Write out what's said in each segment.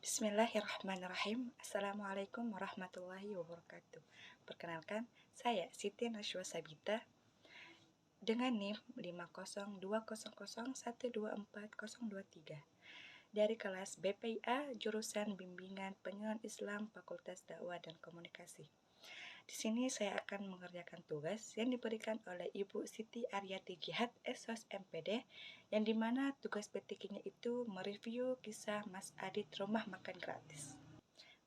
Bismillahirrahmanirrahim. Assalamualaikum warahmatullahi wabarakatuh. Perkenalkan, saya Siti Najwa Sabita dengan NIM 50200124023 dari kelas BPIA jurusan Bimbingan Penyuluhan Islam Fakultas Dakwah dan Komunikasi. Di sini saya akan mengerjakan tugas yang diberikan oleh Ibu Siti Aryati Jihad SOS MPD, yang dimana tugas petiknya itu mereview kisah Mas Adit rumah makan gratis.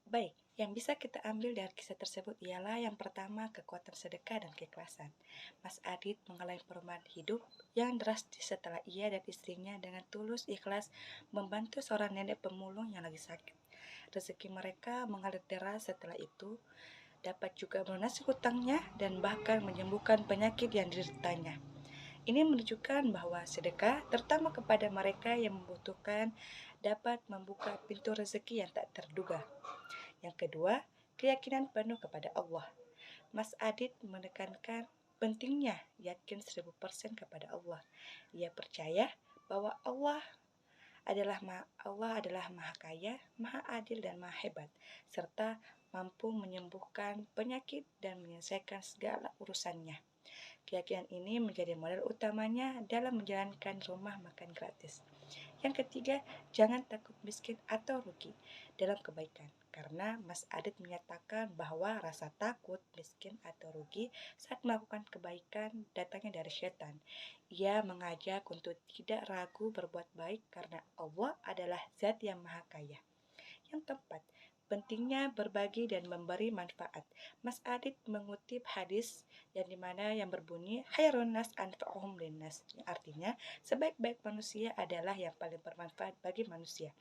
Baik, yang bisa kita ambil dari kisah tersebut ialah yang pertama, kekuatan sedekah dan keikhlasan. Mas Adit mengalami perubahan hidup yang drastis setelah ia dan istrinya dengan tulus ikhlas membantu seorang nenek pemulung yang lagi sakit. Rezeki mereka mengalir deras setelah itu, dapat juga melunasi hutangnya dan bahkan menyembuhkan penyakit yang dideritanya. Ini menunjukkan bahwa sedekah, terutama kepada mereka yang membutuhkan, dapat membuka pintu rezeki yang tak terduga. Yang kedua, keyakinan penuh kepada Allah. Mas Adit menekankan pentingnya yakin 1000% kepada Allah. Ia percaya bahwa Allah adalah Maha Kaya, Maha Adil dan Maha Hebat, serta mampu menyembuhkan penyakit dan menyelesaikan segala urusannya. Keyakinan ini menjadi modal utamanya dalam menjalankan rumah makan gratis. Yang ketiga, jangan takut miskin atau rugi dalam kebaikan, karena Mas Adit menyatakan bahwa rasa takut, miskin atau rugi saat melakukan kebaikan datangnya dari setan. Ia mengajak untuk tidak ragu berbuat baik karena Allah adalah Zat yang Maha Kaya. Yang keempat, pentingnya berbagi dan memberi manfaat. Mas Adit mengutip hadis yang dimana yang berbunyi khairun nas anfa'uhum linnas, yang artinya sebaik-baik manusia adalah yang paling bermanfaat bagi manusia.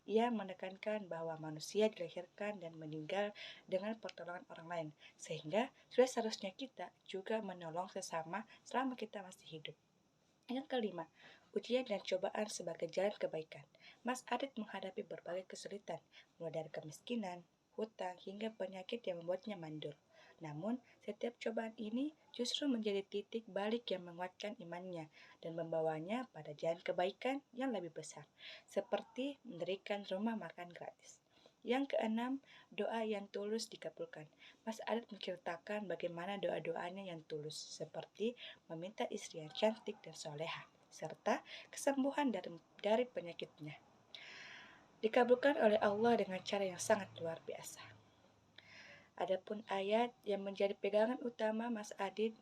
Ia menekankan bahwa manusia dilahirkan dan meninggal dengan pertolongan orang lain, sehingga sudah seharusnya kita juga menolong sesama selama kita masih hidup. Yang kelima, ujian dan cobaan sebagai jalan kebaikan. Mas Adit menghadapi berbagai kesulitan, mulai dari kemiskinan, hutang, hingga penyakit yang membuatnya mandul. Namun, setiap cobaan ini justru menjadi titik balik yang menguatkan imannya dan membawanya pada jalan kebaikan yang lebih besar, seperti mendirikan rumah makan gratis. Yang keenam, doa yang tulus dikabulkan. Mas Adit menceritakan bagaimana doa-doanya yang tulus, seperti meminta istri yang cantik dan soleha, serta kesembuhan dari penyakitnya, dikabulkan oleh Allah dengan cara yang sangat luar biasa. Adapun ayat yang menjadi pegangan utama Mas Adit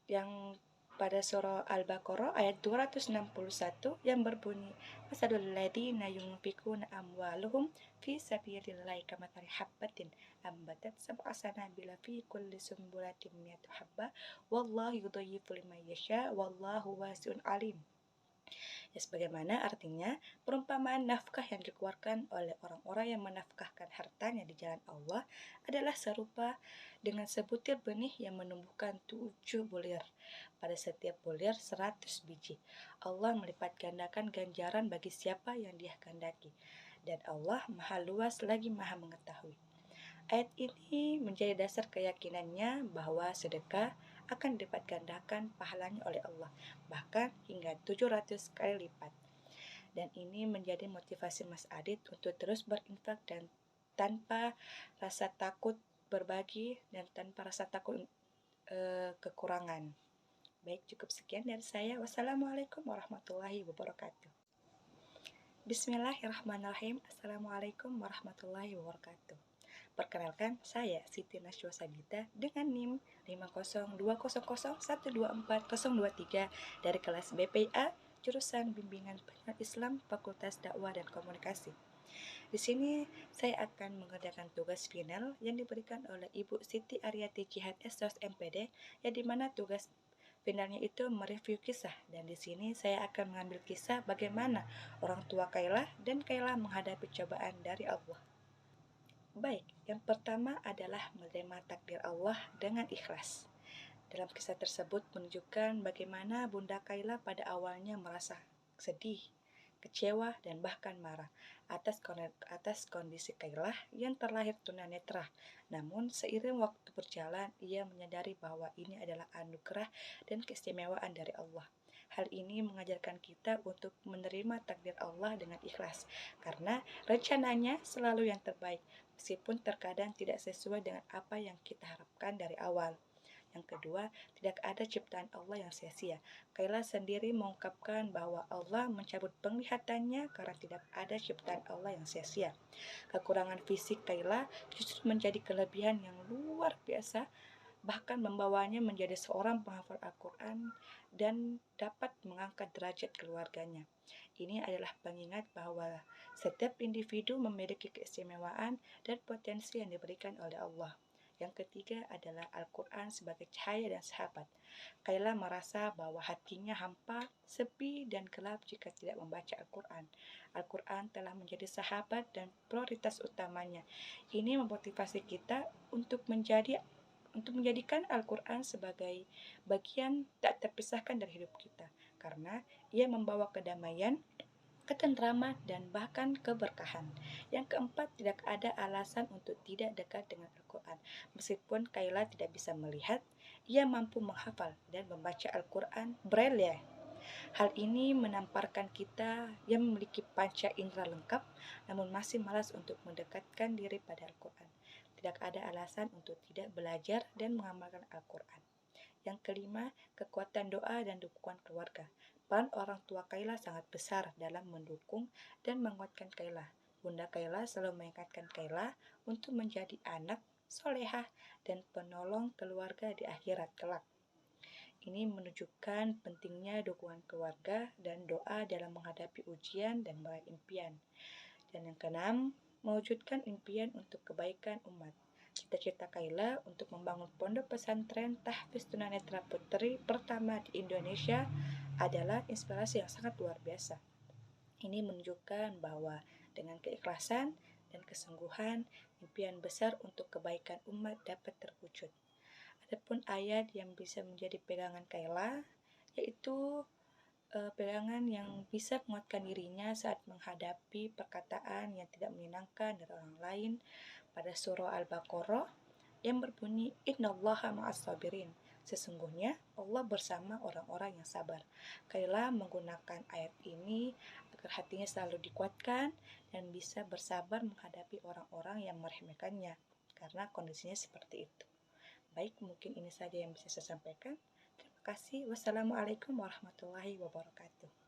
yang pada surah Al-Baqarah ayat 261 yang berbunyi masalul ladzina yunfikuna amwaluhum fi sabilillahi kamathali habbatin ambatat sab'a sanabila fi kulli sumbulatin mi'atu habba wallahu yudhayyifu liman yasha wallahu wasi'un alim. Ya, sebagaimana artinya perumpamaan nafkah yang dikeluarkan oleh orang-orang yang menafkahkan hartanya di jalan Allah adalah serupa dengan sebutir benih yang menumbuhkan 7 bulir. Pada setiap bulir 100 biji. Allah melipat gandakan ganjaran bagi siapa yang Dia kehendaki. Dan Allah Maha luas lagi Maha mengetahui. Ayat ini menjadi dasar keyakinannya bahwa sedekah akan dilipat gandakan pahalanya oleh Allah, bahkan hingga 700 kali lipat. Dan ini menjadi motivasi Mas Adit untuk terus berinfak dan tanpa rasa takut berbagi dan tanpa rasa takut kekurangan. Baik, cukup sekian dari saya. Wassalamualaikum warahmatullahi wabarakatuh. Bismillahirrahmanirrahim. Assalamualaikum warahmatullahi wabarakatuh. Perkenalkan, saya Siti Najwa Sabita dengan NIM 50200124023 dari kelas BPIA jurusan Bimbingan Penyuluhan Islam Fakultas Dakwah dan Komunikasi. Di sini saya akan mengerjakan tugas final yang diberikan oleh Ibu Siti Aryati Jihad SOS MPD, yang dimana tugas finalnya itu mereview kisah, dan di sini saya akan mengambil kisah bagaimana orang tua Kailah dan Kailah menghadapi cobaan dari Allah. Baik, yang pertama adalah menerima takdir Allah dengan ikhlas. Dalam kisah tersebut menunjukkan bagaimana Bunda Kailah pada awalnya merasa sedih, kecewa, dan bahkan marah atas kondisi Kailah yang terlahir tunanetra. Namun seiring waktu berjalan, ia menyadari bahwa ini adalah anugerah dan keistimewaan dari Allah. Hal ini mengajarkan kita untuk menerima takdir Allah dengan ikhlas, karena rencananya selalu yang terbaik, meskipun terkadang tidak sesuai dengan apa yang kita harapkan dari awal. Yang kedua, tidak ada ciptaan Allah yang sia-sia. Kaila sendiri mengungkapkan bahwa Allah mencabut penglihatannya karena tidak ada ciptaan Allah yang sia-sia. Kekurangan fisik Kaila justru menjadi kelebihan yang luar biasa, bahkan membawanya menjadi seorang penghafal Al-Quran dan dapat mengangkat derajat keluarganya. Ini adalah pengingat bahwa setiap individu memiliki keistimewaan dan potensi yang diberikan oleh Allah. Yang ketiga adalah Al-Quran sebagai cahaya dan sahabat. Kaila merasa bahwa hatinya hampa, sepi, dan gelap jika tidak membaca Al-Quran. Al-Quran telah menjadi sahabat dan prioritas utamanya. Ini memotivasi kita untuk menjadikan Al-Quran sebagai bagian tak terpisahkan dari hidup kita, karena ia membawa kedamaian, ketentraman, dan bahkan keberkahan. Yang keempat, tidak ada alasan untuk tidak dekat dengan Al-Quran. Meskipun Kaila tidak bisa melihat, ia mampu menghafal dan membaca Al-Quran Braille. Hal ini menamparkan kita yang memiliki panca indera lengkap, namun masih malas untuk mendekatkan diri pada Al-Quran. Tidak ada alasan untuk tidak belajar dan mengamalkan Al-Quran. Yang kelima, kekuatan doa dan dukungan keluarga. Peran orang tua Kaila sangat besar dalam mendukung dan menguatkan Kaila. Bunda Kaila selalu mengingatkan Kaila untuk menjadi anak solehah dan penolong keluarga di akhirat kelak. Ini menunjukkan pentingnya dukungan keluarga dan doa dalam menghadapi ujian dan meraih impian. Dan yang keenam, mewujudkan impian untuk kebaikan umat. Cita-cita Kaila untuk membangun pondok pesantren Tahfiz Tunanetra Putri pertama di Indonesia adalah inspirasi yang sangat luar biasa. Ini menunjukkan bahwa dengan keikhlasan dan kesungguhan, impian besar untuk kebaikan umat dapat terwujud. Adapun ayat yang bisa menjadi pegangan Kaila, yaitu pegangan yang bisa menguatkan dirinya saat menghadapi perkataan yang tidak menyenangkan dari orang lain pada surah Al-Baqarah yang berbunyi Innallaha ma'as sabirin. Sesungguhnya Allah bersama orang-orang yang sabar. Kaila menggunakan ayat ini agar hatinya selalu dikuatkan dan bisa bersabar menghadapi orang-orang yang meremehkannya karena kondisinya seperti itu. Baik, mungkin ini saja yang bisa saya sampaikan. Terima kasih. Wassalamualaikum warahmatullahi wabarakatuh.